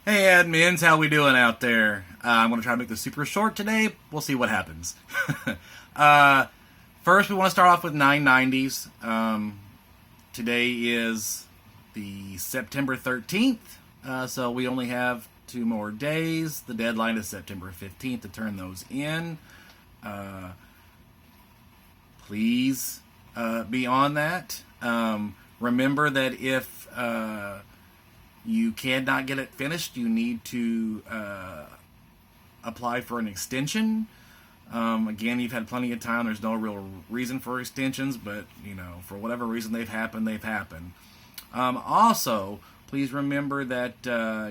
Hey admins, how we doing out there? I'm going to try to make this super short today. We'll see what happens. First, we want to start off with 990s. Today is the September 13th, so we only have 2 more days. The deadline is September 15th to turn those in. Please be on that. Remember that if you cannot get it finished, you need to apply for an extension. Again, you've had plenty of time. There's no real reason for extensions, but for whatever reason they've happened. Also, please remember that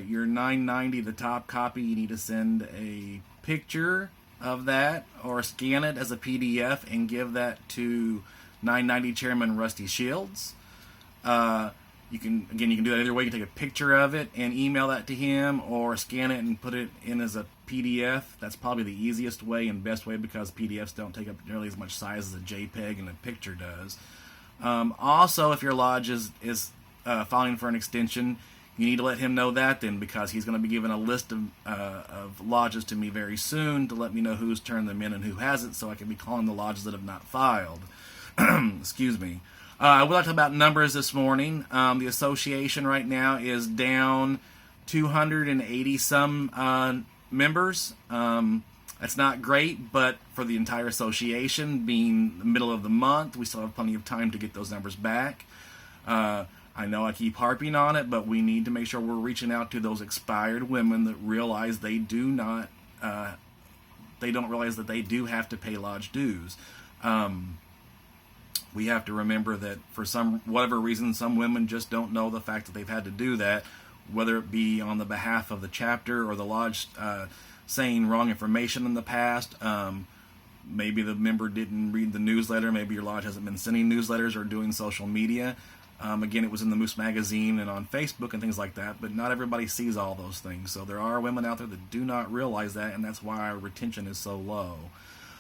your 990, the top copy, you need to send a picture of that or scan it as a PDF and give that to 990 Chairman Rusty Shields. You can do that either way. You can take a picture of it and email that to him, or scan it and put it in as a PDF. That's probably the easiest way and best way, because PDFs don't take up nearly as much size as a JPEG and a picture does. Also, if your lodge is filing for an extension, you need to let him know that then, because he's going to be giving a list of lodges to me very soon to let me know who's turned them in and who hasn't, so I can be calling the lodges that have not filed. Excuse me. I would like to talk about numbers this morning. The association right now is down 280 some members. That's not great, but for the entire association, being the middle of the month, we still have plenty of time to get those numbers back. I know I keep harping on it, but we need to make sure we're reaching out to those expired women that realize they don't realize that they do have to pay lodge dues. We have to remember that for whatever reason, some women just don't know the fact that they've had to do that, whether it be on the behalf of the chapter or the lodge saying wrong information in the past. Maybe the member didn't read the newsletter. Maybe your lodge hasn't been sending newsletters or doing social media. Again, it was in the Moose Magazine and on Facebook and things like that, but not everybody sees all those things. So there are women out there that do not realize that, and that's why our retention is so low.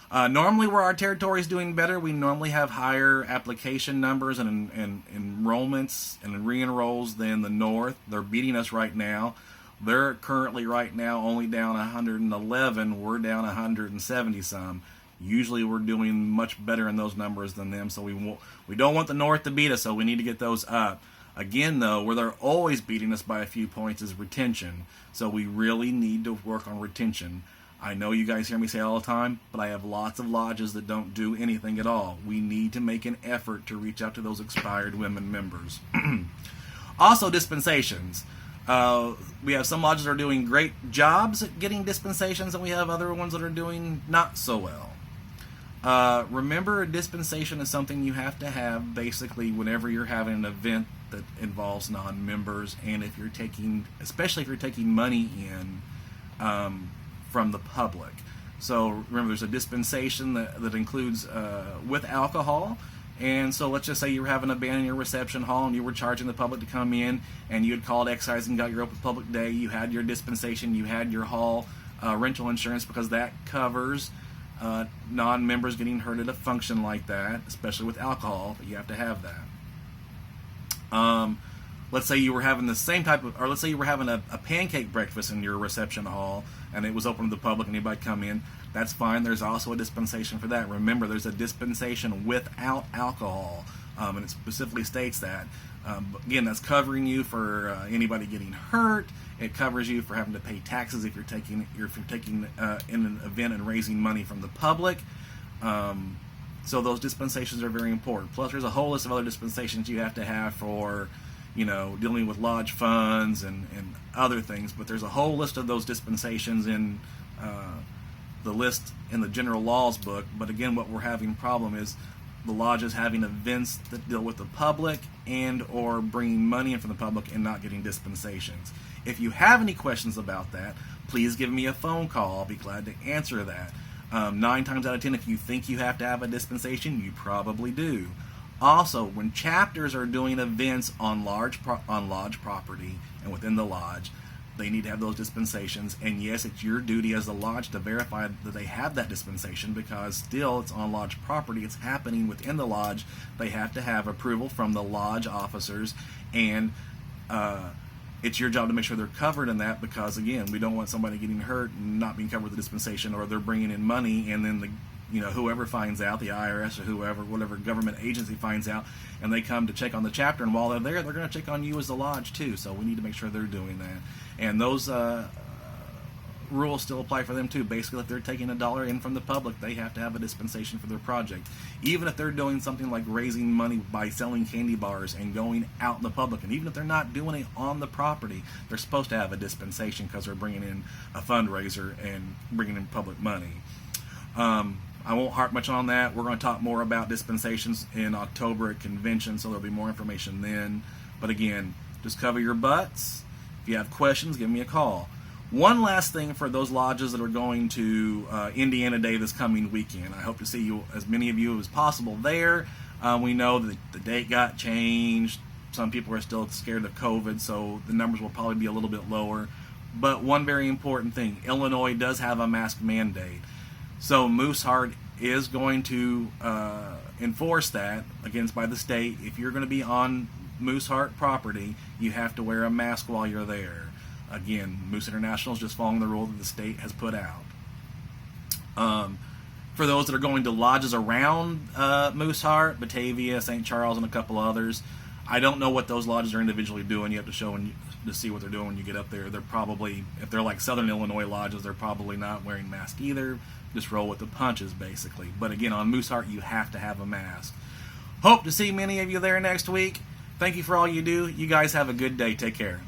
Normally, where our territory is doing better, we normally have higher application numbers and enrollments and re-enrolls than the North. They're beating us right now. They're currently right now only down 111. We're down 170 some. Usually, we're doing much better in those numbers than them. So we don't want the North to beat us. So we need to get those up. Again, though, where they're always beating us by a few points is retention. So we really need to work on retention. I know you guys hear me say it all the time, but I have lots of lodges that don't do anything at all. We need to make an effort to reach out to those expired women members. Also, dispensations. We have some lodges that are doing great jobs at getting dispensations, and we have other ones that are doing not so well. Remember, a dispensation is something you have to have basically whenever you're having an event that involves non-members, and especially if you're taking money in from the public. So remember, there's a dispensation that includes with alcohol. And so let's just say you were having a band in your reception hall and you were charging the public to come in, and you had called excise and got your open public day. You had your dispensation, you had your hall rental insurance, because that covers non-members getting hurt at a function like that, especially with alcohol. But you have to have that. Let's say you were having the same type of, or let's say you were having a pancake breakfast in your reception hall, and it was open to the public, and anybody come in. That's fine. There's also a dispensation for that. Remember, there's a dispensation without alcohol, and it specifically states that. Again, that's covering you for anybody getting hurt. It covers you for having to pay taxes if you're taking in an event and raising money from the public. So those dispensations are very important. Plus, there's a whole list of other dispensations you have to have for dealing with lodge funds and other things, but there's a whole list of those dispensations in the list in the general laws book. But again, what we're having problem is the lodges having events that deal with the public and or bringing money in from the public and not getting dispensations. If you have any questions about that, please give me a phone call. I'll be glad to answer that. 9 times out of 10, if you think you have to have a dispensation, you probably do. Also, when chapters are doing events on lodge property and within the lodge, they need to have those dispensations. And yes, it's your duty as a lodge to verify that they have that dispensation, because still it's on lodge property. It's happening within the lodge. They have to have approval from the lodge officers, and it's your job to make sure they're covered in that, because again, we don't want somebody getting hurt and not being covered with the dispensation, or they're bringing in money and then whoever finds out, the IRS or whoever, whatever government agency finds out, and they come to check on the chapter, and while they're there, they're going to check on you as the lodge too. So we need to make sure they're doing that, and those rules still apply for them too. Basically, if they're taking $1 in from the public, they have to have a dispensation for their project. Even if they're doing something like raising money by selling candy bars and going out in the public, and even if they're not doing it on the property, they're supposed to have a dispensation because they're bringing in a fundraiser and bringing in public money. I won't harp much on that. We're going to talk more about dispensations in October at convention, so there'll be more information then. But again, just cover your butts. If you have questions, give me a call. One last thing for those lodges that are going to Indiana Day this coming weekend. I hope to see you, as many of you as possible there. We know that the date got changed. Some people are still scared of COVID, so the numbers will probably be a little bit lower. But one very important thing, Illinois does have a mask mandate. So Mooseheart is going to enforce that against by the state. If you're going to be on Mooseheart property, you have to wear a mask while you're there. Again, Moose International is just following the rule that the state has put out. For those that are going to lodges around Mooseheart, Batavia, St. Charles, and a couple others, I don't know what those lodges are individually doing. You have to show to see what they're doing when you get up there. They're probably, if they're like Southern Illinois lodges, they're probably not wearing masks either. Just roll with the punches, basically. But again, on Mooseheart, you have to have a mask. Hope to see many of you there next week. Thank you for all you do. You guys have a good day. Take care.